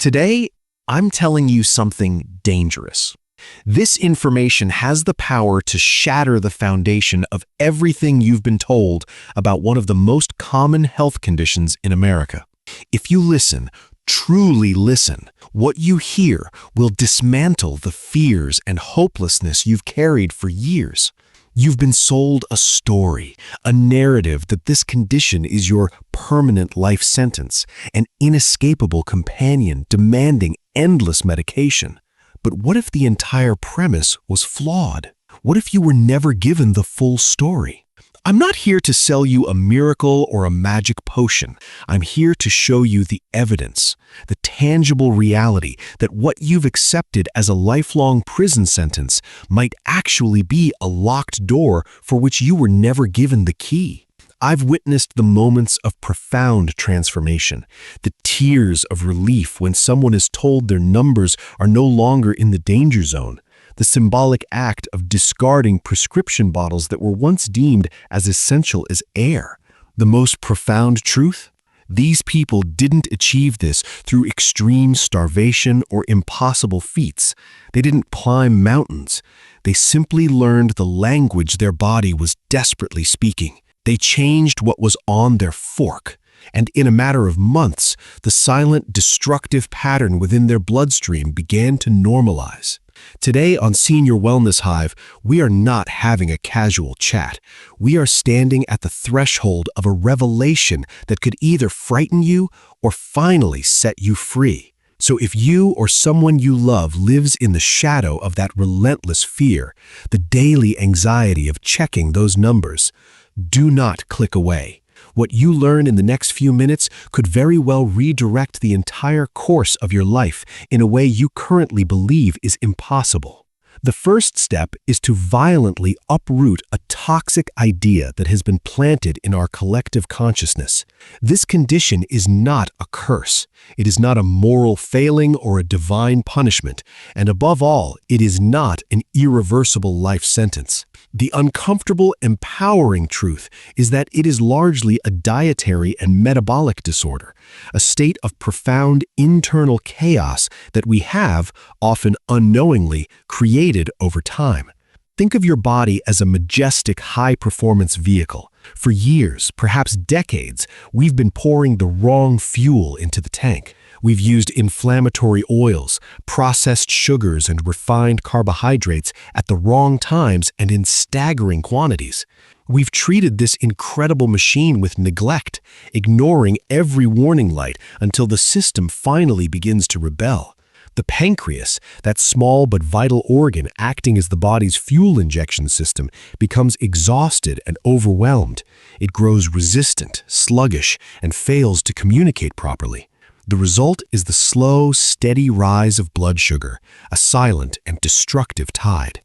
Today, I'm telling you something dangerous. This information has the power to shatter the foundation of everything you've been told about one of the most common health conditions in America. If you listen, truly listen, what you hear will dismantle the fears and hopelessness you've carried for years. You've been sold a story, a narrative that this condition is your permanent life sentence, an inescapable companion demanding endless medication. But what if the entire premise was flawed? What if you were never given the full story? I'm not here to sell you a miracle or a magic potion. I'm here to show you the evidence, the tangible reality that what you've accepted as a lifelong prison sentence might actually be a locked door for which you were never given the key. I've witnessed the moments of profound transformation, the tears of relief when someone is told their numbers are no longer in the danger zone, the symbolic act of discarding prescription bottles that were once deemed as essential as air. The most profound truth? These people didn't achieve this through extreme starvation or impossible feats. They didn't climb mountains. They simply learned the language their body was desperately speaking. They changed what was on their fork. And in a matter of months, the silent, destructive pattern within their bloodstream began to normalize. Today on Senior Wellness Hive, we are not having a casual chat. We are standing at the threshold of a revelation that could either frighten you or finally set you free. So if you or someone you love lives in the shadow of that relentless fear, the daily anxiety of checking those numbers, do not click away. What you learn in the next few minutes could very well redirect the entire course of your life in a way you currently believe is impossible. The first step is to violently uproot a toxic idea that has been planted in our collective consciousness. This condition is not a curse. It is not a moral failing or a divine punishment. And above all, it is not an irreversible life sentence. The uncomfortable, empowering truth is that it is largely a dietary and metabolic disorder, a state of profound internal chaos that we have, often unknowingly, created over time. Think of your body as a majestic, high-performance vehicle. For years, perhaps decades, we've been pouring the wrong fuel into the tank. We've used inflammatory oils, processed sugars, and refined carbohydrates at the wrong times and in staggering quantities. We've treated this incredible machine with neglect, ignoring every warning light until the system finally begins to rebel. The pancreas, that small but vital organ acting as the body's fuel injection system, becomes exhausted and overwhelmed. It grows resistant, sluggish, and fails to communicate properly. The result is the slow, steady rise of blood sugar, a silent and destructive tide.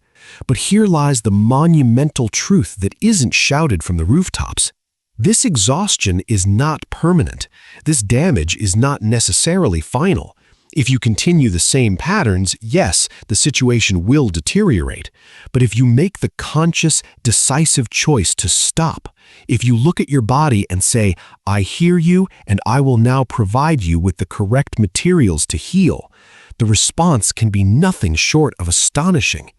But here lies the monumental truth that isn't shouted from the rooftops. This exhaustion is not permanent. This damage is not necessarily final. If you continue the same patterns, yes, the situation will deteriorate. But if you make the conscious, decisive choice to stop, if you look at your body and say, "I hear you and I will now provide you with the correct materials to heal," the response can be nothing short of astonishing.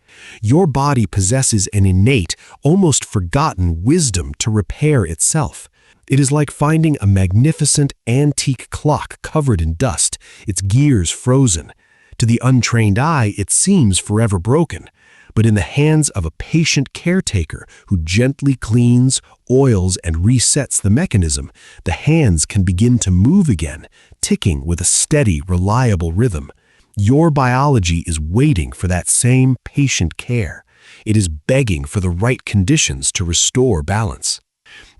Your body possesses an innate, almost forgotten wisdom to repair itself. It is like finding a magnificent antique clock covered in dust, its gears frozen. To the untrained eye, it seems forever broken. But in the hands of a patient caretaker who gently cleans, oils, and resets the mechanism, the hands can begin to move again, ticking with a steady, reliable rhythm. Your biology is waiting for that same patient care. It is begging for the right conditions to restore balance.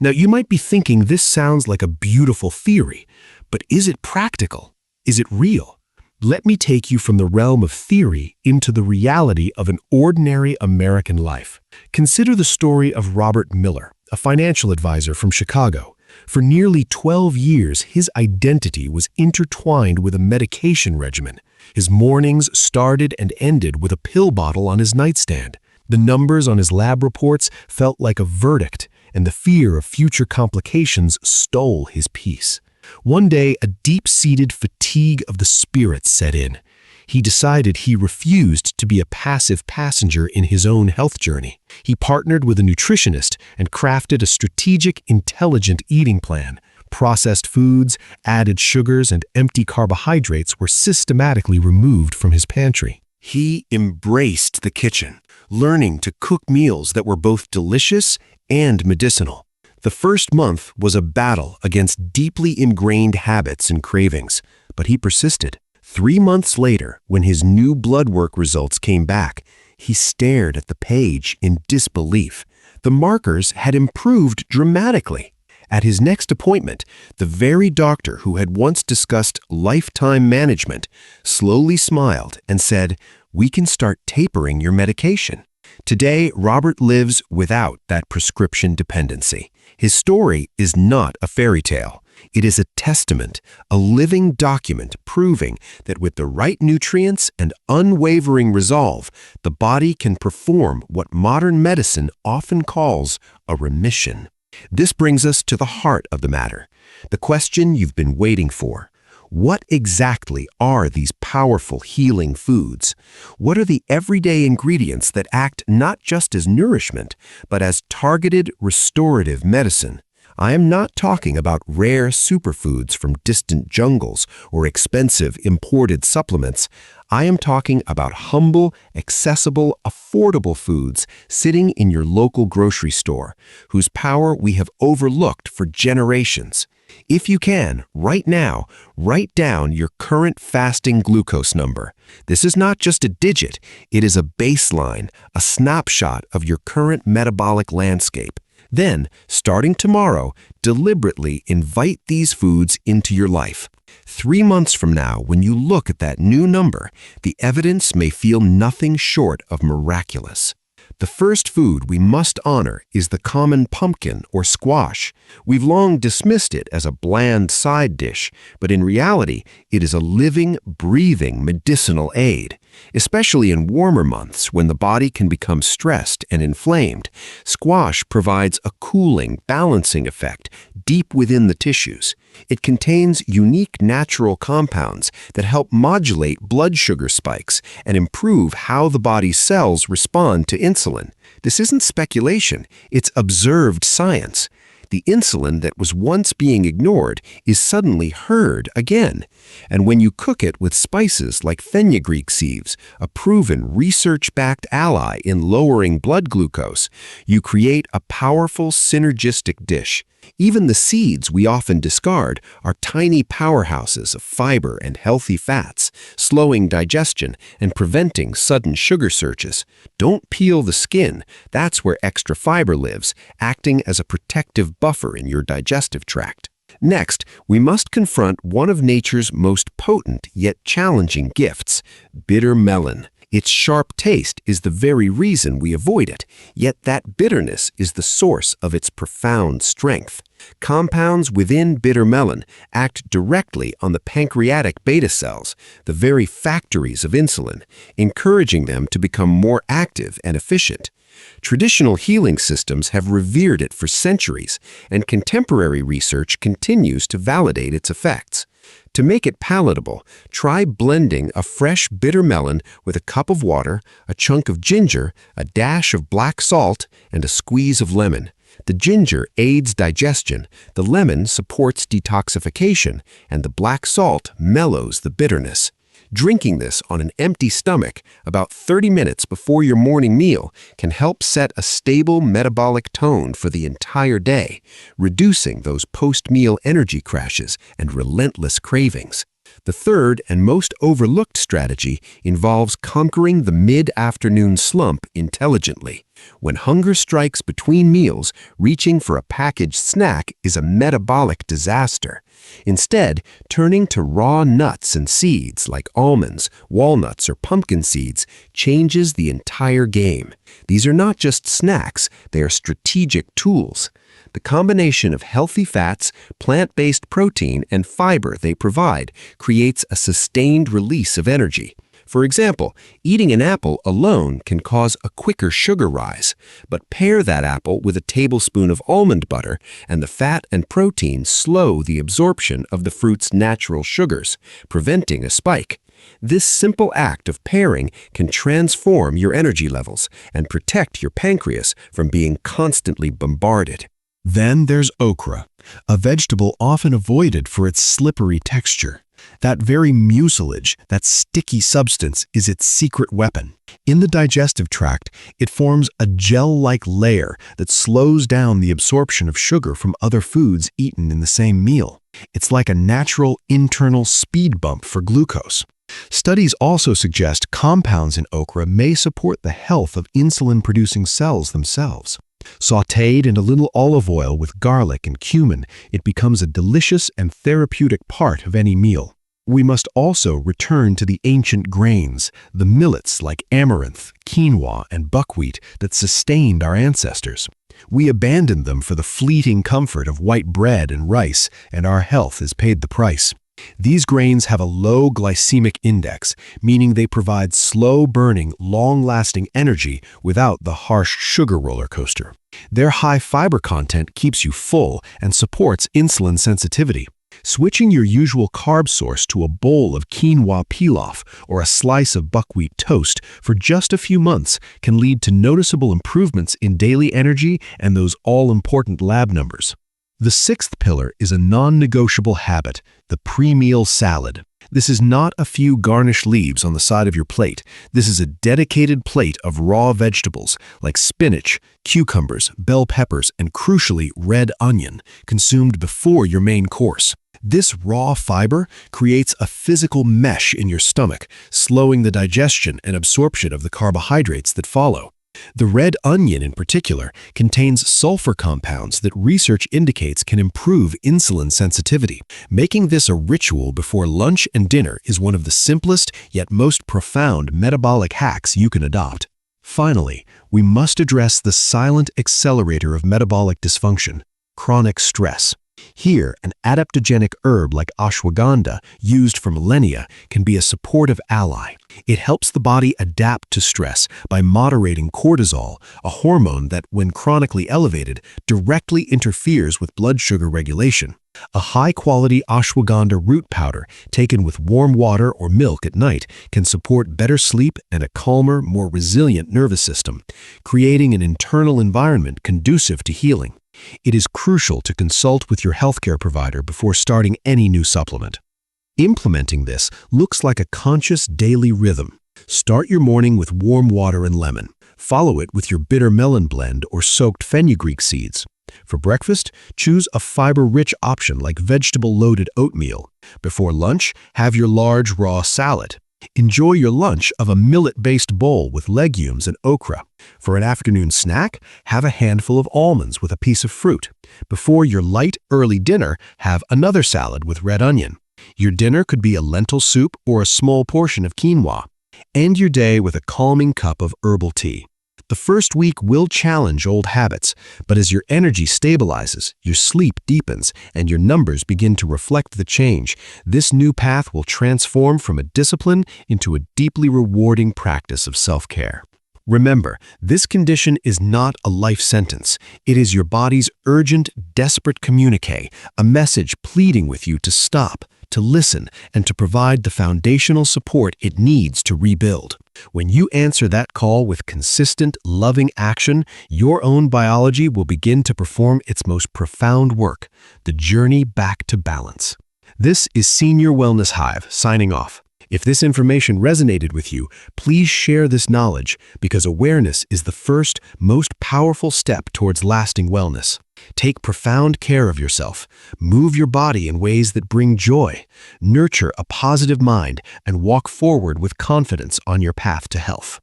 Now, you might be thinking this sounds like a beautiful theory, but is it practical? Is it real? Let me take you from the realm of theory into the reality of an ordinary American life. Consider the story of Robert Miller, a financial advisor from Chicago. For nearly 12 years, his identity was intertwined with a medication regimen. His mornings started and ended with a pill bottle on his nightstand. The numbers on his lab reports felt like a verdict, and the fear of future complications stole his peace. One day, a deep-seated fatigue of the spirit set in. He decided he refused to be a passive passenger in his own health journey. He partnered with a nutritionist and crafted a strategic, intelligent eating plan. Processed foods, added sugars, and empty carbohydrates were systematically removed from his pantry. He embraced the kitchen, learning to cook meals that were both delicious and medicinal. The first month was a battle against deeply ingrained habits and cravings, but he persisted. 3 months later, when his new blood work results came back, he stared at the page in disbelief. The markers had improved dramatically. At his next appointment, the very doctor who had once discussed lifetime management slowly smiled and said, "We can start tapering your medication." Today, Robert lives without that prescription dependency. His story is not a fairy tale. It is a testament, a living document proving that with the right nutrients and unwavering resolve, the body can perform what modern medicine often calls a remission. This brings us to the heart of the matter, the question you've been waiting for. What exactly are these powerful healing foods? What are the everyday ingredients that act not just as nourishment, but as targeted restorative medicine? I am not talking about rare superfoods from distant jungles or expensive imported supplements. I am talking about humble, accessible, affordable foods sitting in your local grocery store, whose power we have overlooked for generations. If you can, right now, write down your current fasting glucose number. This is not just a digit, it is a baseline, a snapshot of your current metabolic landscape. Then, starting tomorrow, deliberately invite these foods into your life. 3 months from now, when you look at that new number, the evidence may feel nothing short of miraculous. The first food we must honor is the common pumpkin or squash. We've long dismissed it as a bland side dish, but in reality, it is a living, breathing medicinal aid. Especially in warmer months when the body can become stressed and inflamed, squash provides a cooling, balancing effect deep within the tissues. It contains unique natural compounds that help modulate blood sugar spikes and improve how the body's cells respond to insulin. This isn't speculation, it's observed science. The insulin that was once being ignored is suddenly heard again. And when you cook it with spices like fenugreek seeds, a proven research-backed ally in lowering blood glucose, you create a powerful synergistic dish. Even the seeds we often discard are tiny powerhouses of fiber and healthy fats, slowing digestion and preventing sudden sugar surges. Don't peel the skin. That's where extra fiber lives, acting as a protective buffer in your digestive tract. Next, we must confront one of nature's most potent yet challenging gifts, bitter melon. Its sharp taste is the very reason we avoid it, yet that bitterness is the source of its profound strength. Compounds within bitter melon act directly on the pancreatic beta cells, the very factories of insulin, encouraging them to become more active and efficient. Traditional healing systems have revered it for centuries, and contemporary research continues to validate its effects. To make it palatable, try blending a fresh bitter melon with a cup of water, a chunk of ginger, a dash of black salt, and a squeeze of lemon. The ginger aids digestion, the lemon supports detoxification, and the black salt mellows the bitterness. Drinking this on an empty stomach about 30 minutes before your morning meal can help set a stable metabolic tone for the entire day, reducing those post-meal energy crashes and relentless cravings. The third and most overlooked strategy involves conquering the mid-afternoon slump intelligently. When hunger strikes between meals, reaching for a packaged snack is a metabolic disaster. Instead, turning to raw nuts and seeds like almonds, walnuts, or pumpkin seeds changes the entire game. These are not just snacks, they are strategic tools. The combination of healthy fats, plant-based protein, and fiber they provide creates a sustained release of energy. For example, eating an apple alone can cause a quicker sugar rise, but pair that apple with a tablespoon of almond butter, and the fat and protein slow the absorption of the fruit's natural sugars, preventing a spike. This simple act of pairing can transform your energy levels and protect your pancreas from being constantly bombarded. Then there's okra, a vegetable often avoided for its slippery texture. That very mucilage, that sticky substance, is its secret weapon. In the digestive tract, it forms a gel-like layer that slows down the absorption of sugar from other foods eaten in the same meal. It's like a natural internal speed bump for glucose. Studies also suggest compounds in okra may support the health of insulin-producing cells themselves. Sautéed in a little olive oil with garlic and cumin, it becomes a delicious and therapeutic part of any meal. We must also return to the ancient grains, the millets like amaranth, quinoa, and buckwheat that sustained our ancestors. We abandoned them for the fleeting comfort of white bread and rice, and our health has paid the price. These grains have a low glycemic index, meaning they provide slow-burning, long-lasting energy without the harsh sugar roller coaster. Their high fiber content keeps you full and supports insulin sensitivity. Switching your usual carb source to a bowl of quinoa pilaf or a slice of buckwheat toast for just a few months can lead to noticeable improvements in daily energy and those all-important lab numbers. The sixth pillar is a non-negotiable habit, the pre-meal salad. This is not a few garnished leaves on the side of your plate. This is a dedicated plate of raw vegetables like spinach, cucumbers, bell peppers, and crucially, red onion, consumed before your main course. This raw fiber creates a physical mesh in your stomach, slowing the digestion and absorption of the carbohydrates that follow. The red onion in particular contains sulfur compounds that research indicates can improve insulin sensitivity. Making this a ritual before lunch and dinner is one of the simplest yet most profound metabolic hacks you can adopt. Finally, we must address the silent accelerator of metabolic dysfunction, chronic stress. Here, an adaptogenic herb like ashwagandha, used for millennia, can be a supportive ally. It helps the body adapt to stress by moderating cortisol, a hormone that, when chronically elevated, directly interferes with blood sugar regulation. A high-quality ashwagandha root powder, taken with warm water or milk at night, can support better sleep and a calmer, more resilient nervous system, creating an internal environment conducive to healing. It is crucial to consult with your healthcare provider before starting any new supplement. Implementing this looks like a conscious daily rhythm. Start your morning with warm water and lemon. Follow it with your bitter melon blend or soaked fenugreek seeds. For breakfast, choose a fiber-rich option like vegetable-loaded oatmeal. Before lunch, have your large raw salad. Enjoy your lunch of a millet-based bowl with legumes and okra. For an afternoon snack, have a handful of almonds with a piece of fruit. Before your light, early dinner, have another salad with red onion. Your dinner could be a lentil soup or a small portion of quinoa. End your day with a calming cup of herbal tea. The first week will challenge old habits, but as your energy stabilizes, your sleep deepens, and your numbers begin to reflect the change, this new path will transform from a discipline into a deeply rewarding practice of self-care. Remember, this condition is not a life sentence. It is your body's urgent, desperate communique, a message pleading with you to stop, to listen, and to provide the foundational support it needs to rebuild. When you answer that call with consistent, loving action, your own biology will begin to perform its most profound work, the journey back to balance. This is Senior Wellness Hive signing off. If this information resonated with you, please share this knowledge because awareness is the first, most powerful step towards lasting wellness. Take profound care of yourself, move your body in ways that bring joy, nurture a positive mind, and walk forward with confidence on your path to health.